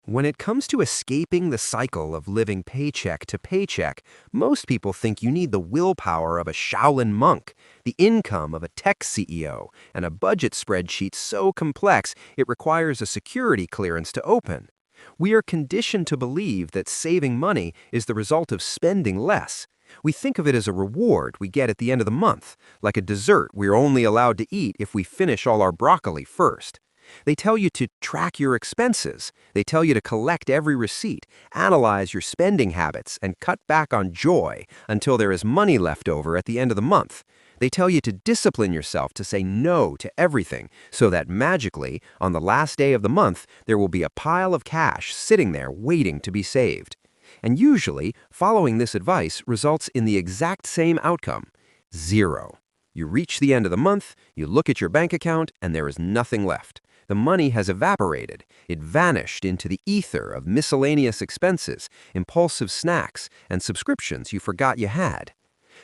When it comes to escaping the cycle of living paycheck to paycheck, most people think you need the willpower of a Shaolin monk, the income of a tech CEO, and a budget spreadsheet so complex it requires a security clearance to open. We are conditioned to believe that saving money is the result of spending less. We think of it as a reward we get at the end of the month, like a dessert we're only allowed to eat if we finish all our broccoli first. They tell you to track your expenses. They tell you to collect every receipt, analyze your spending habits, and cut back on joy until there is money left over at the end of the month. They tell you to discipline yourself to say no to everything so that magically, on the last day of the month, there will be a pile of cash sitting there waiting to be saved. And usually, following this advice results in the exact same outcome: zero. You reach the end of the month, you look at your bank account, and there is nothing left. The money has evaporated. It vanished into the ether of miscellaneous expenses, impulsive snacks, and subscriptions you forgot you had.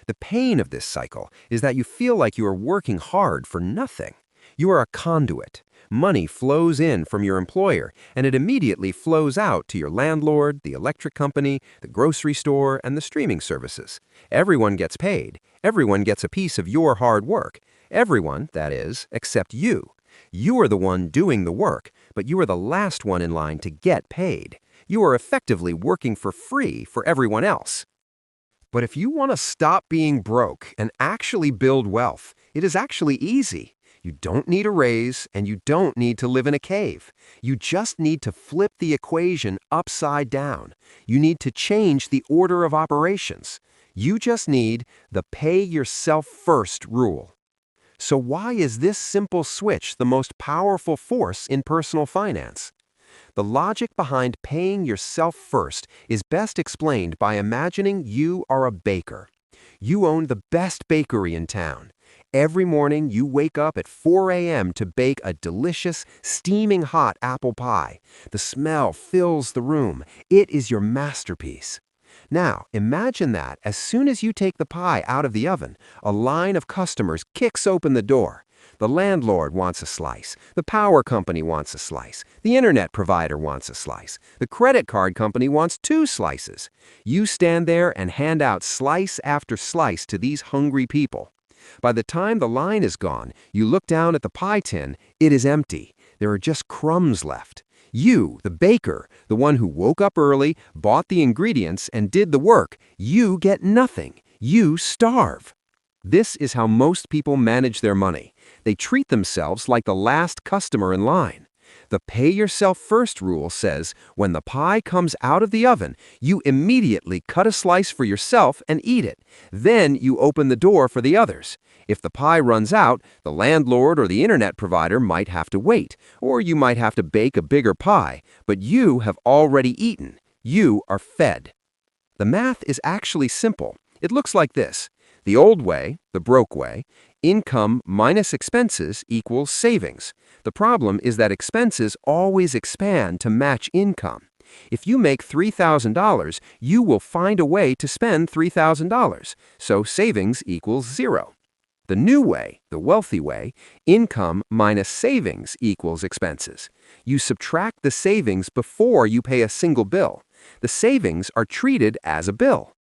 The pain of this cycle is that you feel like you are working hard for nothing. You are a conduit. Money flows in from your employer, and it immediately flows out to your landlord, the electric company, the grocery store, and the streaming services. Everyone gets paid. Everyone gets a piece of your hard work. Everyone, that is, except you. You are the one doing the work, but you are the last one in line to get paid. You are effectively working for free for everyone else. But if you want to stop being broke and actually build wealth, it is actually easy. You don't need a raise, and you don't need to live in a cave. You just need to flip the equation upside down. You need to change the order of operations. You just need the pay yourself first rule. So why is this simple switch the most powerful force in personal finance? The logic behind paying yourself first is best explained by imagining you are a baker. You own the best bakery in town. Every morning you wake up at 4 a.m. to bake a delicious, steaming hot apple pie. The smell fills the room. It is your masterpiece. Now, imagine that as soon as you take the pie out of the oven, a line of customers kicks open the door. The landlord wants a slice. The power company wants a slice. The internet provider wants a slice. The credit card company wants 2 slices. You stand there and hand out slice after slice to these hungry people. By the time the line is gone, you look down at the pie tin. It is empty. There are just crumbs left. You, the baker, the one who woke up early, bought the ingredients, and did the work, you get nothing. You starve. This is how most people manage their money. They treat themselves like the last customer in line. The pay yourself first rule says when the pie comes out of the oven, you immediately cut a slice for yourself and eat it. Then you open the door for the others. If the pie runs out, the landlord or the internet provider might have to wait, or you might have to bake a bigger pie, but you have already eaten. You are fed. The math is actually simple. It looks like this. The old way, the broke way, income minus expenses equals savings. The problem is that expenses always expand to match income. If you make $3,000, you will find a way to spend $3,000, so savings equals 0. The new way, the wealthy way, income minus savings equals expenses. You subtract the savings before you pay a single bill. The savings are treated as a bill.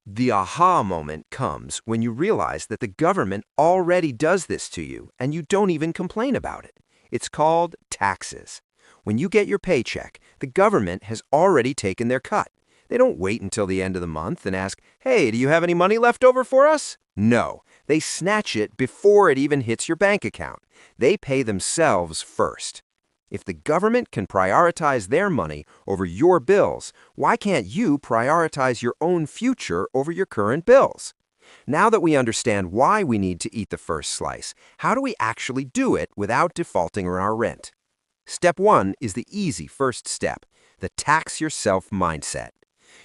The aha moment comes when you realize that the government already does this to you and you don't even complain about it. It's called taxes. When you get your paycheck, the government has already taken their cut. They don't wait until the end of the month and ask, "Hey, do you have any money left over for us?" No, they snatch it before it even hits your bank account. They pay themselves first. If the government can prioritize their money over your bills, why can't you prioritize your own future over your current bills? Now that we understand why we need to eat the first slice, how do we actually do it without defaulting on our rent? Step 1 is the easy first step, the tax yourself mindset.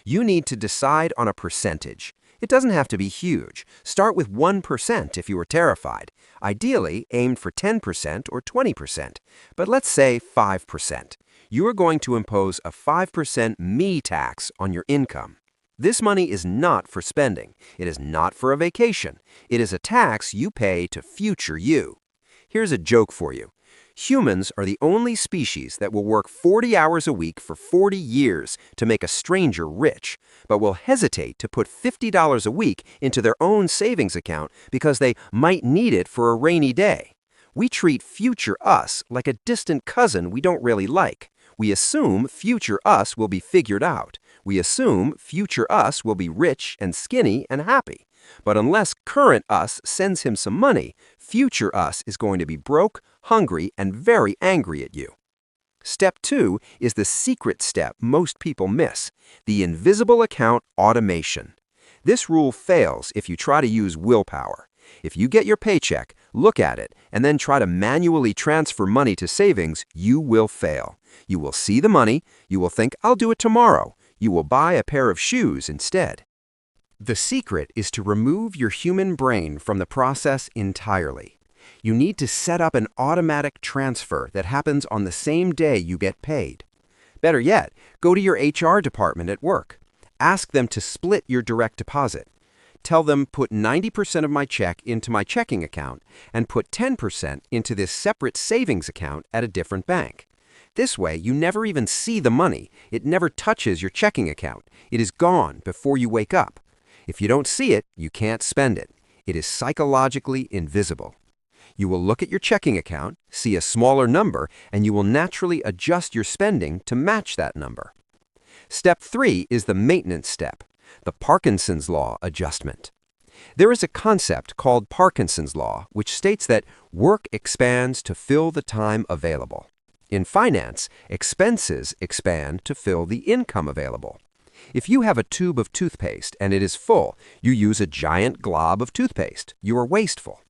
You need to decide on a percentage. It doesn't have to be huge. Start with 1% if you are terrified. Ideally, aim for 10% or 20%, but let's say 5%. You are going to impose a 5% me tax on your income. This money is not for spending. It is not for a vacation. It is a tax you pay to future you. Here's a joke for you. Humans are the only species that will work 40 hours a week for 40 years to make a stranger rich, but will hesitate to put $50 a week into their own savings account because they might need it for a rainy day. We treat future us like a distant cousin we don't really like. We assume future us will be figured out. We assume future us will be rich and skinny and happy. But unless current us sends him some money, future us is going to be broke, hungry, and very angry at you. Step 2 is the secret step most people miss, the invisible account automation. This rule fails if you try to use willpower. If you get your paycheck, look at it, and then try to manually transfer money to savings, you will fail. You will see the money, you will think, I'll do it tomorrow. You will buy a pair of shoes instead. The secret is to remove your human brain from the process entirely. You need to set up an automatic transfer that happens on the same day you get paid. Better yet, go to your HR department at work. Ask them to split your direct deposit. Tell them, put 90% of my check into my checking account and put 10% into this separate savings account at a different bank. This way, you never even see the money. It never touches your checking account. It is gone before you wake up. If you don't see it, you can't spend it. It is psychologically invisible. You will look at your checking account, see a smaller number, and you will naturally adjust your spending to match that number. Step 3 is the maintenance step, the Parkinson's Law adjustment. There is a concept called Parkinson's Law, which states that work expands to fill the time available. In finance, expenses expand to fill the income available. If you have a tube of toothpaste and it is full, you use a giant glob of toothpaste. You are wasteful.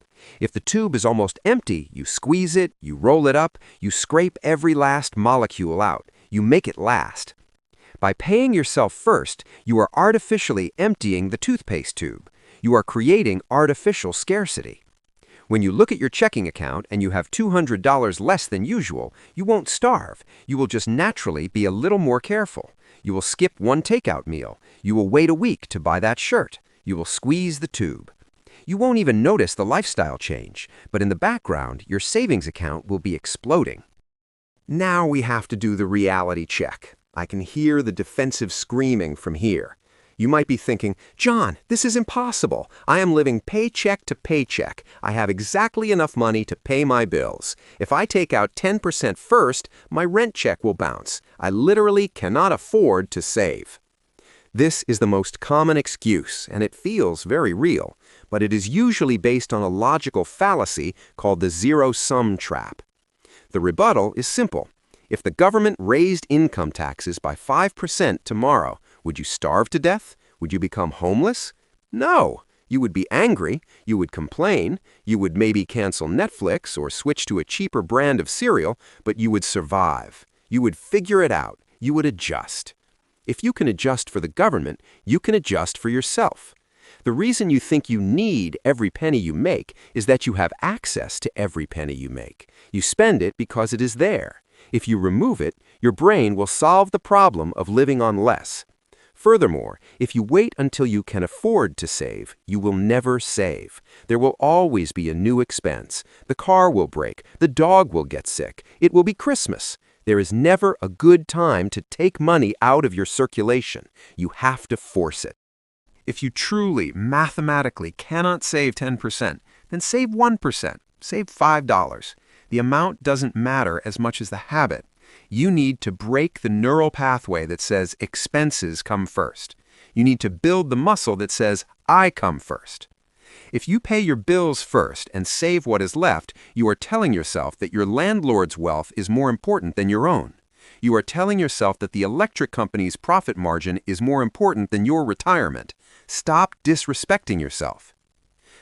If the tube is almost empty, you squeeze it, you roll it up, you scrape every last molecule out. You make it last. By paying yourself first, you are artificially emptying the toothpaste tube. You are creating artificial scarcity. When you look at your checking account and you have $200 less than usual, you won't starve. You will just naturally be a little more careful. You will skip one takeout meal. You will wait a week to buy that shirt. You will squeeze the tube. You won't even notice the lifestyle change, but in the background, your savings account will be exploding. Now we have to do the reality check. I can hear the defensive screaming from here. You might be thinking, John, this is impossible. I am living paycheck to paycheck. I have exactly enough money to pay my bills. If I take out 10% first, my rent check will bounce. I literally cannot afford to save. This is the most common excuse, and it feels very real, but it is usually based on a logical fallacy called the zero-sum trap. The rebuttal is simple. If the government raised income taxes by 5% tomorrow, would you starve to death? Would you become homeless? No. You would be angry, you would complain, you would maybe cancel Netflix or switch to a cheaper brand of cereal, but you would survive. You would figure it out. You would adjust. If you can adjust for the government, you can adjust for yourself. The reason you think you need every penny you make is that you have access to every penny you make. You spend it because it is there. If you remove it, your brain will solve the problem of living on less. Furthermore, if you wait until you can afford to save, you will never save. There will always be a new expense. The car will break. The dog will get sick. It will be Christmas. There is never a good time to take money out of your circulation. You have to force it. If you truly, mathematically cannot save 10%, then save 1%. Save $5. The amount doesn't matter as much as the habit. You need to break the neural pathway that says expenses come first. You need to build the muscle that says I come first. If you pay your bills first and save what is left, you are telling yourself that your landlord's wealth is more important than your own. You are telling yourself that the electric company's profit margin is more important than your retirement. Stop disrespecting yourself.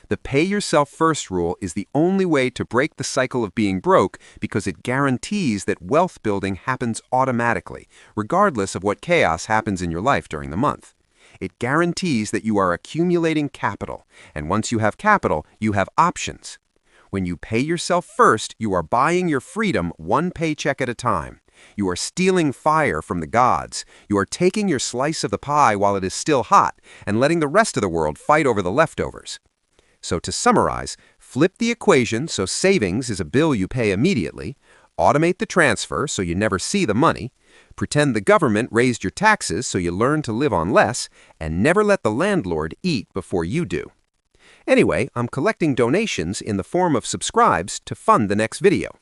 The pay yourself first rule is the only way to break the cycle of being broke because it guarantees that wealth building happens automatically, regardless of what chaos happens in your life during the month. It guarantees that you are accumulating capital, and once you have capital, you have options. When you pay yourself first, you are buying your freedom one paycheck at a time. You are stealing fire from the gods. You are taking your slice of the pie while it is still hot and letting the rest of the world fight over the leftovers. So to summarize, flip the equation so savings is a bill you pay immediately, automate the transfer so you never see the money, pretend the government raised your taxes so you learn to live on less, and never let the landlord eat before you do. Anyway, I'm collecting donations in the form of subscribes to fund the next video.